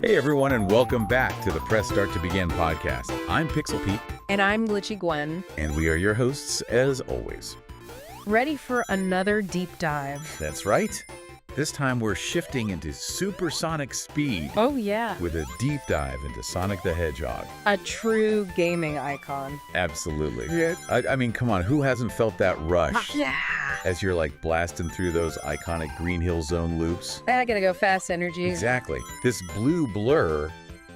Hey everyone, and welcome back to the Press Start to Begin podcast. I'm Pixel Pete. And I'm Glitchy Gwen. And we are your hosts, as always. Ready for another deep dive. That's right. This time we're shifting into supersonic speed. Oh, yeah. With a deep dive into Sonic the Hedgehog. A true gaming icon. Absolutely. Yeah. I mean, come on, who hasn't felt that rush? Yeah. As you're like blasting through those iconic Green Hill Zone loops? I gotta go fast energy. Exactly. This blue blur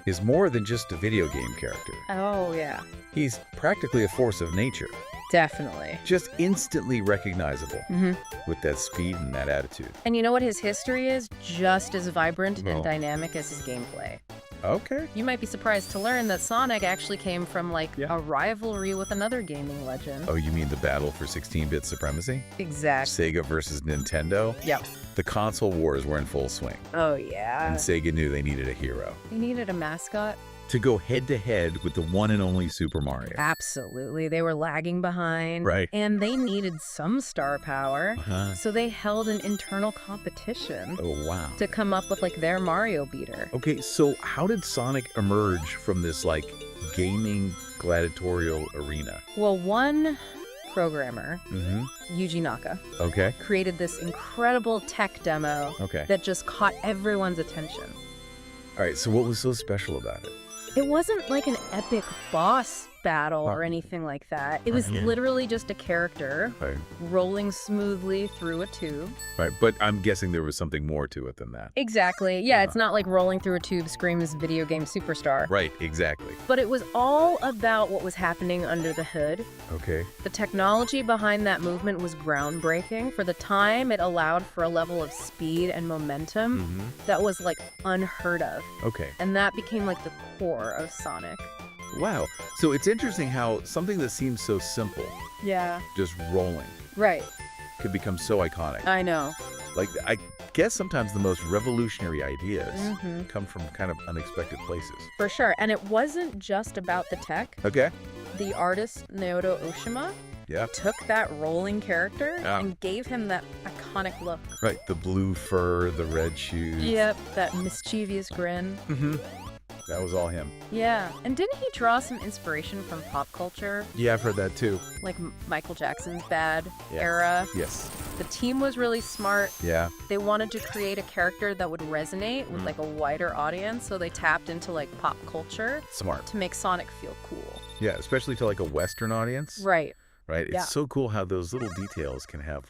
is more than just a video game character. Oh, yeah. He's practically a force of nature. Definitely. Just instantly recognizable Mm-hmm. with that speed and that attitude. And you know what his history is? Just as vibrant Oh. and dynamic as his gameplay. Okay. You might be surprised to learn that Sonic actually came from, Yeah. a rivalry with another gaming legend. Oh, you mean the battle for 16-bit supremacy? Exactly. Sega versus Nintendo? Yep. The console wars were in full swing, Oh, yeah. and Sega knew they needed a hero They needed a mascot. to go head-to-head with the one and only Super Mario. Absolutely. They were lagging behind. Right. And they needed some star power. Uh-huh. So they held an internal competition Oh, wow. to come up with their Mario beater. Okay, so how did Sonic emerge from this, gaming gladiatorial arena? Well, one programmer, Mm-hmm. Yuji Naka, Okay. created this incredible tech demo Okay. that just caught everyone's attention. All right, so what was so special about it? It wasn't like an epic boss battle or Huh. anything like that. It was Yeah. literally just a character Right. rolling smoothly through a tube. Right, but I'm guessing there was something more to it than that. Exactly. Yeah, it's not like rolling through a tube screams video game superstar. Right, exactly. But it was all about what was happening under the hood. Okay. The technology behind that movement was groundbreaking. For the time, it allowed for a level of speed and momentum Mm-hmm. that was unheard of. Okay. And that became the core of Sonic. Wow. So it's interesting how something that seems so simple, Yeah. just rolling, Right. could become so iconic. I know. I guess sometimes the most revolutionary ideas Mm-hmm. come from kind of unexpected places. For sure. And it wasn't just about the tech. Okay. The artist Naoto Oshima Yeah. took that rolling character Yeah. and gave him that iconic look. Right. The blue fur, the red shoes. Yep, that mischievous grin. Mm-hmm. That was all him. Yeah, and didn't he draw some inspiration from pop culture? Yeah, I've heard that too. Like Michael Jackson's Bad Yeah. era? Yes. The team was really smart. Yeah. They wanted to create a character that would resonate with a wider audience, so they tapped into pop culture Smart. to make Sonic feel cool. Yeah, especially to a Western audience. Right. Right? Yeah. It's so cool how those little details can have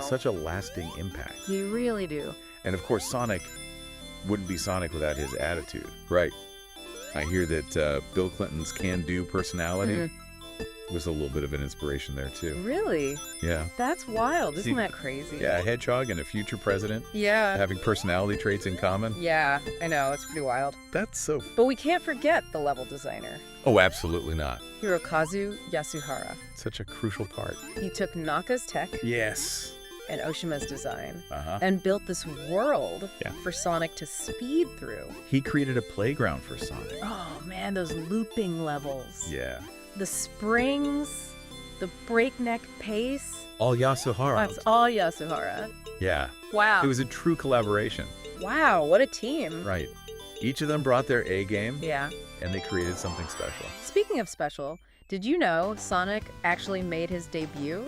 such a lasting impact. You really do. And of course, Sonic wouldn't be Sonic without his attitude. Right. I hear that Bill Clinton's can-do personality was a little bit of an inspiration there too. Really? Yeah. That's wild. Isn't See- that crazy? Yeah, a hedgehog and a future president Yeah. having personality traits in common. Yeah, I know. It's pretty wild. That's so... But we can't forget the level designer, Oh, absolutely not. Hirokazu Yasuhara. Such a crucial part. He took Naka's tech Yes. and Oshima's design Uh-huh. and built this world Yeah. for Sonic to speed through. He created a playground for Sonic. Oh man, those looping levels. Yeah. The springs, the breakneck pace. All Yasuhara. That's all Yasuhara. Yeah. Wow. It was a true collaboration. Wow, what a team. Right. Each of them brought their A game, Yeah. and they created something special. Speaking of special, did you know Sonic actually made his debut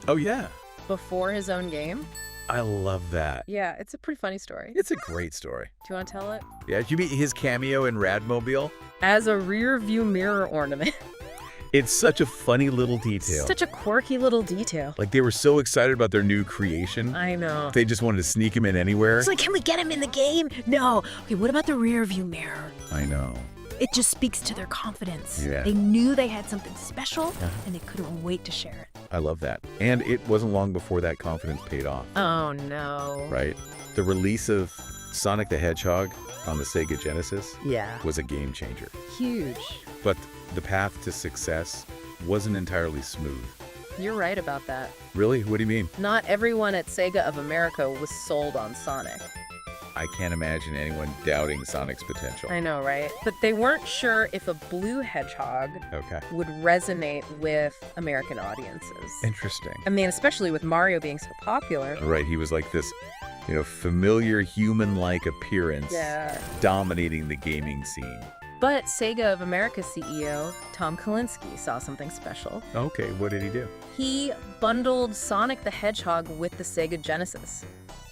Oh, yeah. before his own game? I love that. Yeah, it's a pretty funny story. It's a great story. Do you want to tell it? Yeah, did you meet his cameo in Radmobile? As a rear view mirror ornament. It's such a funny little detail. Such a quirky little detail. They were so excited about their new creation. I know. They just wanted to sneak him in anywhere. It's can we get him in the game? No. Okay, what about the rear view mirror? I know. It just speaks to their confidence. Yeah. They knew they had something special, and they couldn't wait to share it. I love that. And it wasn't long before that confidence paid off, Oh, no. right? The release of Sonic the Hedgehog on the Sega Genesis Yeah. was a game changer. Huge. But the path to success wasn't entirely smooth. You're right about that. Really? What do you mean? Not everyone at Sega of America was sold on Sonic. I can't imagine anyone doubting Sonic's potential. I know, right? But they weren't sure if a blue hedgehog Okay. would resonate with American audiences. Interesting. I mean, especially with Mario being so popular. Right, he was like this Familiar human-like appearance Yeah. dominating the gaming scene. But Sega of America CEO Tom Kalinske saw something special. Okay, what did he do? He bundled Sonic the Hedgehog with the Sega Genesis.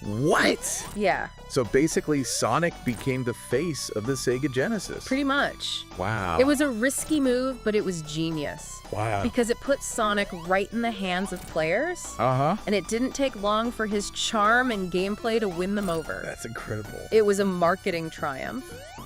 What? Yeah, So basically, Sonic became the face of the Sega Genesis. pretty much. Wow. It was a risky move, but it was genius. Wow. Because it put Sonic right in the hands of players, Uh-huh. and it didn't take long for his charm and gameplay to win them over. That's incredible. It was a marketing triumph,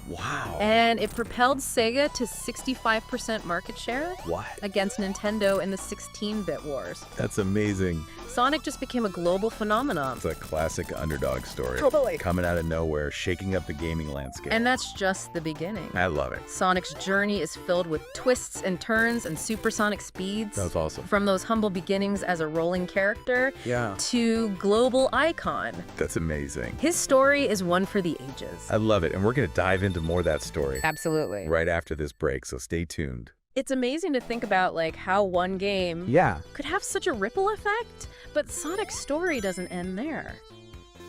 Wow. and it propelled Sega to 65% market share What? against Nintendo in the 16-bit wars. That's amazing. Sonic just became a global phenomenon. It's a classic underdog story. Totally. Coming out of nowhere, shaking up the gaming landscape. And that's just the beginning. I love it. Sonic's journey is filled with twists and turns and supersonic speeds. That was awesome. From those humble beginnings as a rolling character Yeah. to global icon. That's amazing. His story is one for the ages. I love it. And we're going to dive into more of that story Absolutely. right after this break, so stay tuned. It's amazing to think about how one game Yeah. could have such a ripple effect, but Sonic's story doesn't end there.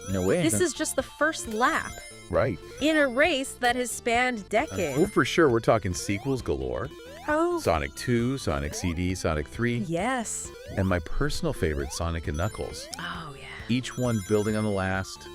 No way. This is just the first lap right. in a race that has spanned decades. Well, for sure, we're talking sequels galore. Oh, Sonic 2, Sonic CD, Sonic 3, yes. and my personal favorite, Sonic and Knuckles. Oh, yeah. Each one building on the last,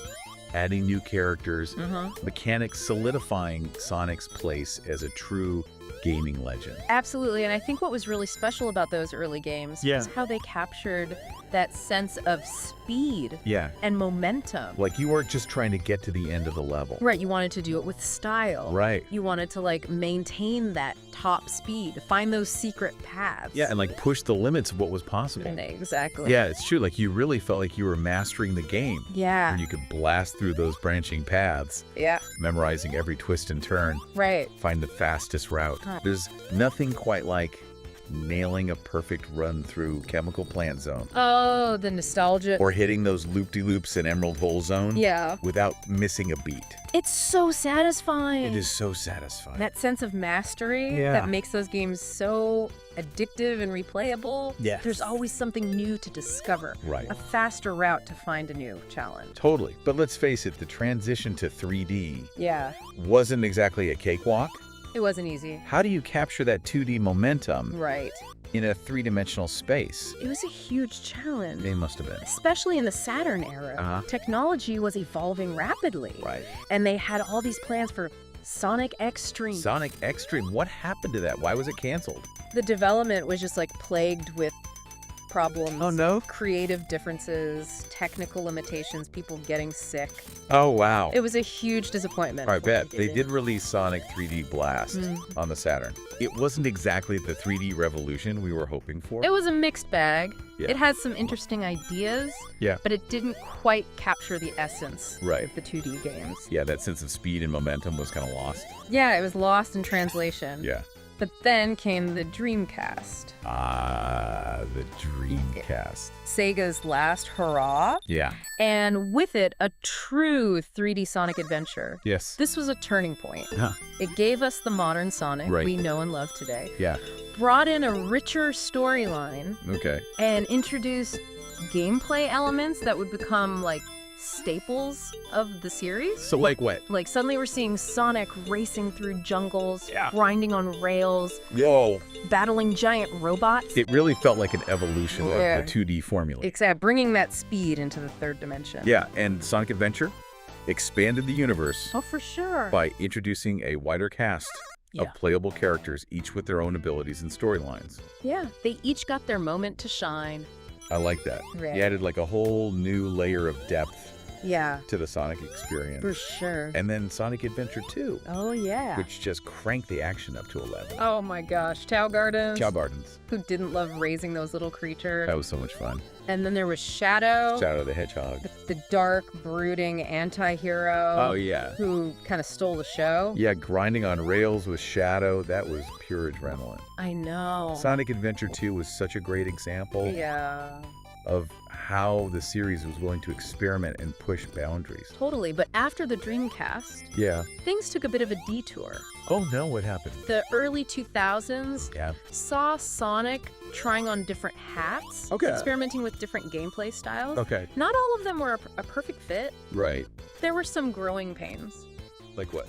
adding new characters, mechanics solidifying Sonic's place as a true gaming legend. Absolutely, and I think what was really special about those early games Yeah. was how they captured that sense of speed Yeah. and momentum. Like you weren't just trying to get to the end of the level. Right, you wanted to do it with style. Right. You wanted to maintain that top speed, find those secret paths. Yeah, and push the limits of what was possible. Exactly. Yeah, it's true. You really felt like you were mastering the game. Yeah. Where you could blast through those branching paths, Yeah. memorizing every twist and turn, Right. find the fastest route. There's nothing quite like nailing a perfect run through Chemical Plant Zone Oh, the nostalgia. or hitting those loop-de-loops in Emerald Hole Zone Yeah. without missing a beat. It's so satisfying. It is so satisfying. That sense of mastery Yeah. that makes those games so addictive and replayable. Yes. There's always something new to discover. Right. A faster route to find a new challenge. Totally. But let's face it, the transition to 3D Yeah. wasn't exactly a cakewalk. It wasn't easy. How do you capture that 2D momentum Right. in a three-dimensional space? It was a huge challenge. They must have been. Especially in the Saturn era. Uh-huh. Technology was evolving rapidly. Right. And they had all these plans for Sonic X-Treme. Sonic X-Treme, what happened to that? Why was it canceled? The development was just plagued with problems. Oh, no? Creative differences, technical limitations, people getting sick. Oh, wow. It was a huge disappointment. I for bet. what They did release Sonic 3D Blast Mm. on the Saturn. It wasn't exactly the 3D revolution we were hoping for. It was a mixed bag. Yeah. It had some interesting ideas, Yeah. but it didn't quite capture the essence Right. of the 2D games. Yeah, that sense of speed and momentum was kind of lost. Yeah, it was lost in translation. Yeah. But then came the Dreamcast, Ah, the Dreamcast. Sega's last hurrah, Yeah. and with it, a true 3D Sonic adventure. Yes. This was a turning point. Huh. It gave us the modern Sonic Right. we know and love today, Yeah. brought in a richer storyline, Okay. and introduced gameplay elements that would become staples of the series. So what? Suddenly we're seeing Sonic racing through jungles, Yeah. grinding on rails, Whoa. battling giant robots. It really felt like an evolution Yeah. of the 2D formula. Except bringing that speed into the third dimension. Yeah, and Sonic Adventure expanded the universe Oh, for sure. by introducing a wider cast Yeah. of playable characters, each with their own abilities and storylines. Yeah, they each got their moment to shine. I like that. Right. You added a whole new layer of depth Yeah, to the Sonic experience. for sure. And then Sonic Adventure 2, Oh, yeah. which just cranked the action up to 11. Oh my gosh, Tao Gardens. Cow Gardens. Who didn't love raising those little creatures? That was so much fun. And then there was Shadow, Shadow the Hedgehog. the dark, brooding anti-hero. Oh, yeah. Who kind of stole the show. Yeah, grinding on rails with Shadow, that was pure adrenaline. I know. Sonic Adventure 2 was such a great example. Yeah. of how the series was willing to experiment and push boundaries. Totally, but after the Dreamcast, Yeah. things took a bit of a detour. Oh no, what happened? The early 2000s Yeah. saw Sonic trying on different hats, Okay. experimenting with different gameplay styles. Okay. Not all of them were a perfect fit. Right. There were some growing pains. Like what?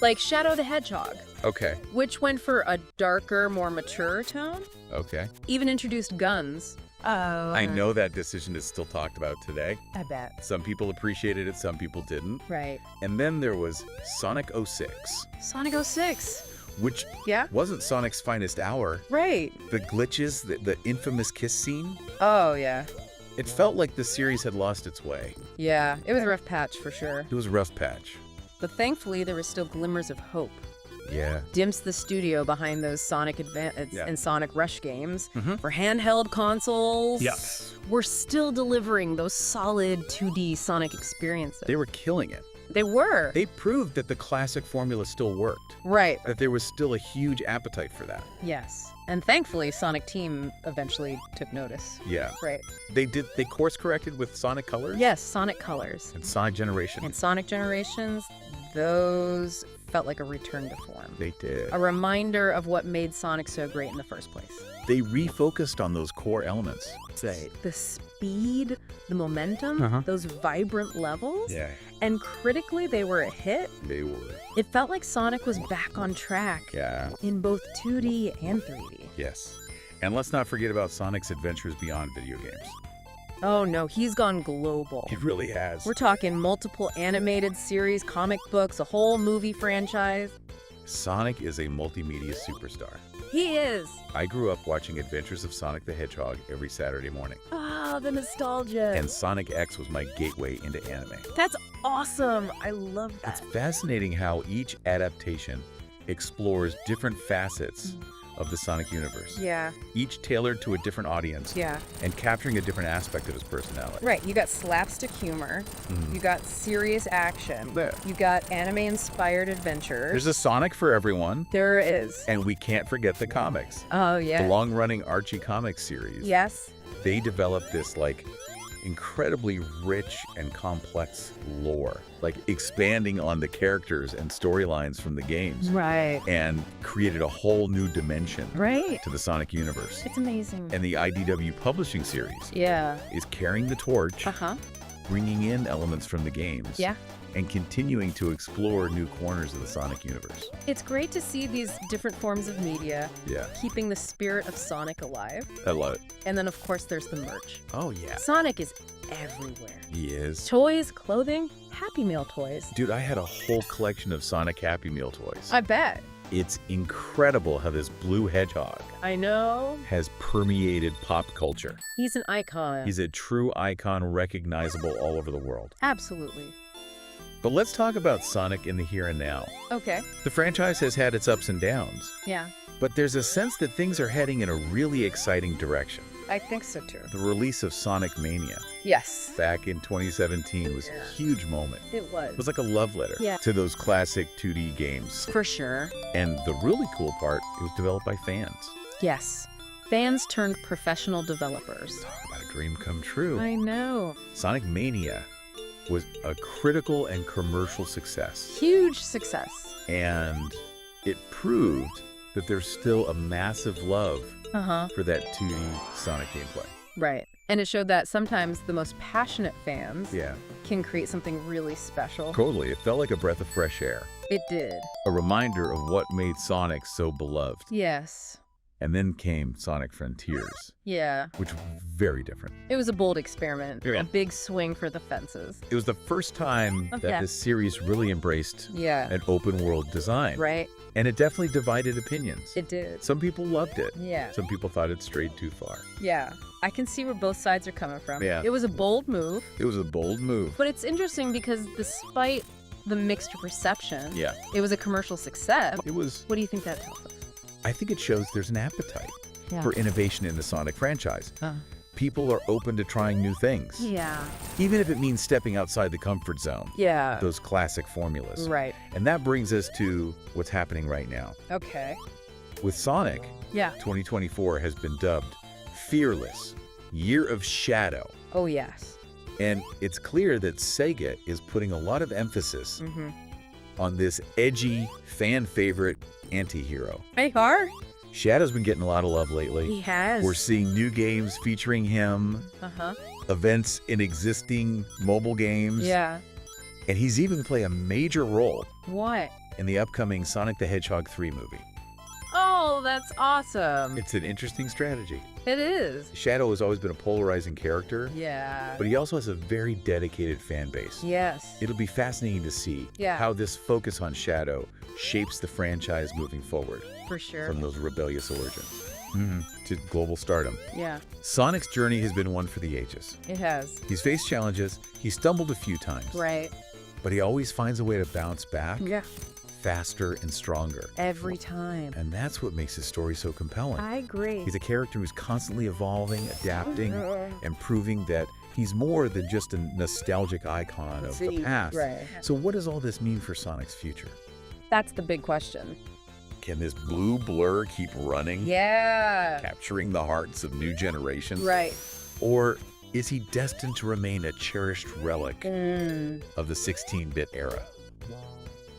Like Shadow the Hedgehog, Okay. which went for a darker, more mature tone, Okay. even introduced guns. Oh. I know that decision is still talked about today. I bet. Some people appreciated it, some people didn't. Right. And then there was Sonic 06, Sonic 06. which Yeah? wasn't Sonic's finest hour. Right. The glitches, the infamous kiss scene, Oh, yeah. it felt like the series had lost its way. Yeah, it was a rough patch for sure. It was a rough patch. But thankfully, there were still glimmers of hope. Yeah. Dimps the studio behind those Sonic Yeah. and Sonic Rush games Mhm. for handheld consoles. Yes. We're still delivering those solid 2D Sonic experiences. They were killing it. They were. They proved that the classic formula still worked, Right. that there was still a huge appetite for that. Yes. And thankfully, Sonic Team eventually took notice. Yeah. Right. They course corrected with Sonic Colors? Yes, Sonic Colors. And Sonic Generation. And Sonic Generations, those felt like a return to form. They did. A reminder of what made Sonic so great in the first place. They refocused on those core elements. The speed, the momentum, Uh-huh. those vibrant levels. Yeah, And critically, they were a hit. they were. It felt like Sonic was back on track Yeah, in both 2D and 3D. yes. And let's not forget about Sonic's adventures beyond video games. Oh no, he's gone global. It really has. We're talking multiple animated series, comic books, a whole movie franchise. Sonic is a multimedia superstar. He is. I grew up watching Adventures of Sonic the Hedgehog every Saturday morning, Ah, the nostalgia. and Sonic X was my gateway into anime. That's awesome. I love It's that. fascinating how each adaptation explores different facets of the Sonic universe, Yeah, each tailored to a different audience yeah. and capturing a different aspect of his personality. Right, you got slapstick humor, Mhm. you got serious action, There. you got anime-inspired adventures. There's a Sonic for everyone, There is. and we can't forget the comics. Oh, The yeah. long-running Archie comics series. Yes. They developed this incredibly rich and complex lore, expanding on the characters and storylines from the games, Right. and created a whole new dimension Right. to the Sonic universe. It's amazing. And the IDW publishing series Yeah. is carrying the torch, Uh-huh. bringing in elements from the games, Yeah. and continuing to explore new corners of the Sonic universe. It's great to see these different forms of media Yeah, keeping the spirit of Sonic alive. I love it. And then, of course, there's the merch. Oh, yeah. Sonic is everywhere. He is. Toys, clothing, Happy Meal toys. Dude, I had a whole collection of Sonic Happy Meal toys. I bet. It's incredible how this blue hedgehog I know. has permeated pop culture. He's an icon. He's a true icon, recognizable all over the world. Absolutely. But let's talk about Sonic in the here and now. Okay. The franchise has had its ups and downs, Yeah. but there's a sense that things are heading in a really exciting direction. I think so too. The release of Sonic Mania Yes. back in 2017 was a huge moment. It was. It was like a love letter Yeah. to those classic 2D games. For sure. And the really cool part, it was developed by fans. Yes. Fans turned professional developers. Talk about a dream come true. I know. Sonic Mania was a critical and commercial success. Huge success. And it proved that there's still a massive love Uh-huh. for that 2D Sonic gameplay. Right. And it showed that sometimes the most passionate fans Yeah, can create something really special. totally. It felt like a breath of fresh air. It did. A reminder of what made Sonic so beloved. Yes. And then came Sonic Frontiers, Yeah. which was very different. It was a bold experiment. Yeah. A big swing for the fences. It was the first time that Yeah. this series really embraced Yeah. an open world design. Right? And it definitely divided opinions. It did. Some people loved it. Yeah. Some people thought it strayed too far. Yeah. I can see where both sides are coming from. Yeah. It was a bold move, It was a bold move. but it's interesting because despite the mixed reception, Yeah. it was a commercial success. It was, What do you think that tells us? I think it shows there's an appetite Yeah. for innovation in the Sonic franchise. Uh. People are open to trying new things, Yeah. even if it means stepping outside the comfort zone, Yeah. those classic formulas. Right. And that brings us to what's happening right now. Okay. With Sonic, Yeah. 2024 has been dubbed fearless, Year of Shadow. Oh, yes. And it's clear that Sega is putting a lot of emphasis on this edgy, fan favorite anti-hero. Hey, Har. Shadow's been getting a lot of love lately. He has. We're seeing new games featuring him, events in existing mobile games. Yeah. And he's even playing a major role What? in the upcoming Sonic the Hedgehog 3 movie. Oh, that's awesome. It's an interesting strategy. It is. Shadow has always been a polarizing character, Yeah. but he also has a very dedicated fan base. Yes. It'll be fascinating to see how this focus on Shadow shapes the franchise moving forward For sure. from those rebellious origins to global stardom. Yeah, Sonic's journey has been one for the ages. it has. He's faced challenges, he's stumbled a few times, Right. but he always finds a way to bounce back Yeah. faster and stronger. Every time. And that's what makes his story so compelling. I agree. He's a character who's constantly evolving, adapting, and proving that he's more than just a nostalgic icon of the past. Right. So what does all this mean for Sonic's future? That's the big question. Can this blue blur keep running, Yeah. capturing the hearts of new generations? Right. Or is he destined to remain a cherished relic Mm. of the 16-bit era?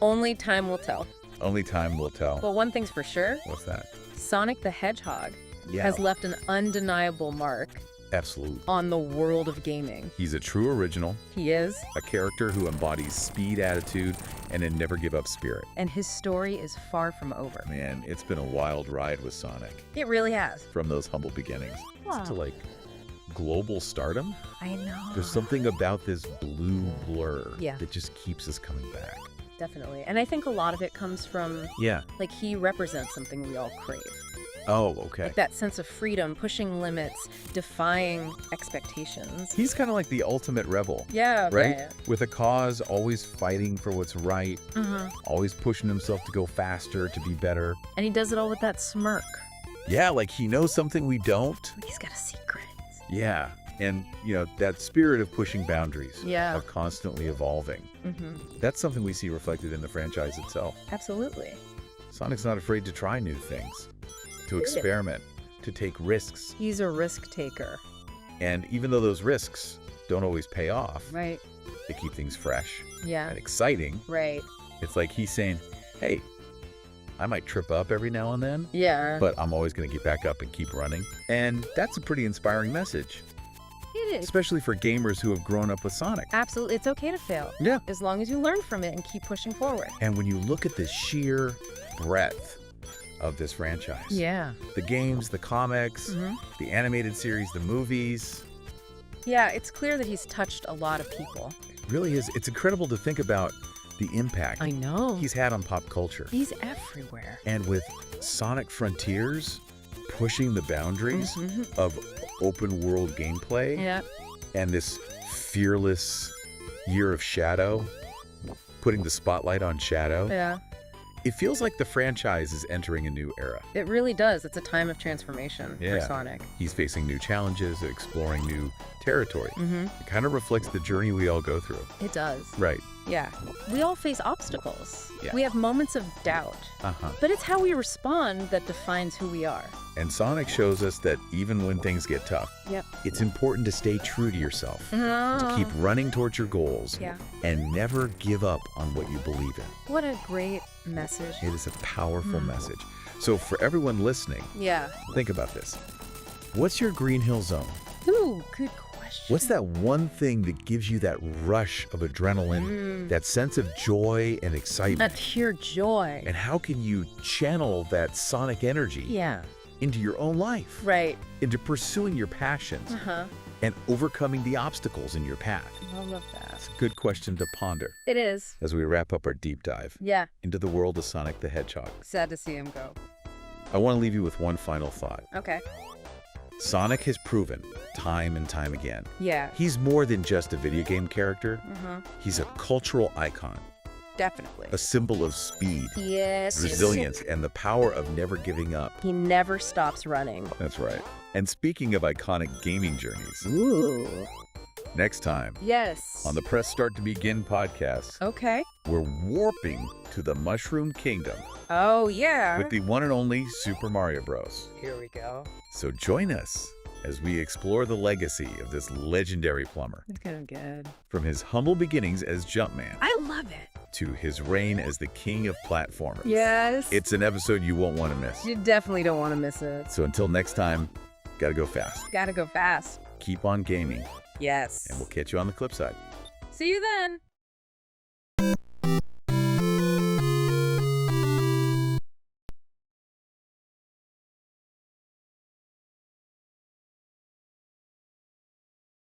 Only time will tell. Only time will tell. But one thing's for sure, What's that? Sonic the Hedgehog Yeah, has left an undeniable mark absolutely. on the world of gaming. He's a true original, He is, a character who embodies speed, attitude, and a never-give-up spirit. and his story is far from over. Man, it's been a wild ride with Sonic. It really has. From those humble beginnings Wow. to like global stardom. I know. There's something about this blue blur Yeah. that just keeps us coming back. Definitely. And I think a lot of it comes from, Yeah. like, he represents something we all crave. Oh, okay. Like that sense of freedom, pushing limits, defying expectations. He's kind of like the ultimate rebel. Yeah, Right? With a cause, always fighting for what's right, Mm-hmm. always pushing himself to go faster, to be better. And he does it all with that smirk. Yeah, like he knows something we don't. Like he's got a secret. Yeah. And, you know, that spirit of pushing boundaries, Yeah. of constantly evolving. Mm-hmm. That's something we see reflected in the franchise itself. Absolutely. Sonic's not afraid to try new things, to experiment, to take risks. He's a risk taker. And even though those risks don't always pay off, Right. they keep things fresh Yeah. and exciting. Right. It's like he's saying, hey, I might trip up every now and then, Yeah. but I'm always going to get back up and keep running. And that's a pretty inspiring message, it is. especially for gamers who have grown up with Sonic. Absolutely. It's okay to fail. Yeah. As long as you learn from it and keep pushing forward. And when you look at the sheer breadth of this franchise, Yeah. the games, the comics, Mm-hmm. the animated series, the movies, Yeah, it's clear that he's touched a lot of people. it really is. It's incredible to think about the impact I know. he's had on pop culture. He's everywhere. And with Sonic Frontiers pushing the boundaries Mhm. of open world gameplay Yeah. and this fearless Year of Shadow, putting the spotlight on Shadow, Yeah. it feels like the franchise is entering a new era. It really does. It's a time of transformation for Yeah. Sonic. He's facing new challenges, exploring new territory. Mm-hmm. It kind of reflects the journey we all go through. It does. Right. Yeah. We all face obstacles. Yeah. We have moments of doubt. Uh-huh. But it's how we respond that defines who we are. And Sonic shows us that even when things get tough, Yep. it's important to stay true to yourself, to keep running towards your goals, Yeah. and never give up on what you believe in. What a great message. It is a powerful message. So for everyone listening, Yeah. think about this. What's your Green Hill Zone? Ooh, good question. What's that one thing that gives you that rush of adrenaline, that sense of joy and excitement? That pure joy. And how can you channel that Sonic energy Yeah. into your own life, Right. into pursuing your passions Uh-huh. and overcoming the obstacles in your path? I love that. It's a good question to ponder It is. as we wrap up our deep dive Yeah. into the world of Sonic the Hedgehog. Sad to see him go. I want to leave you with one final thought. Okay. Sonic has proven time and time again, Yeah. he's more than just a video game character. Uh-huh. He's a cultural icon, Definitely. a symbol of speed, Yes. resilience, and the power of never giving up. He never stops running. That's right. And speaking of iconic gaming journeys, Ooh. next time Yes. on the Press Start to Begin podcast, Okay. we're warping to the Mushroom Kingdom Oh, yeah. with the one and only Super Mario Bros. Here we go. So join us as we explore the legacy of this legendary plumber. It's kind of good. From his humble beginnings as Jumpman I love it. to his reign as the king of platformers. Yes. It's an episode you won't want to miss. You definitely don't want to miss it. So until next time, gotta go fast. Gotta go fast. Keep on gaming, Yes. and we'll catch you on the clip side. See you then.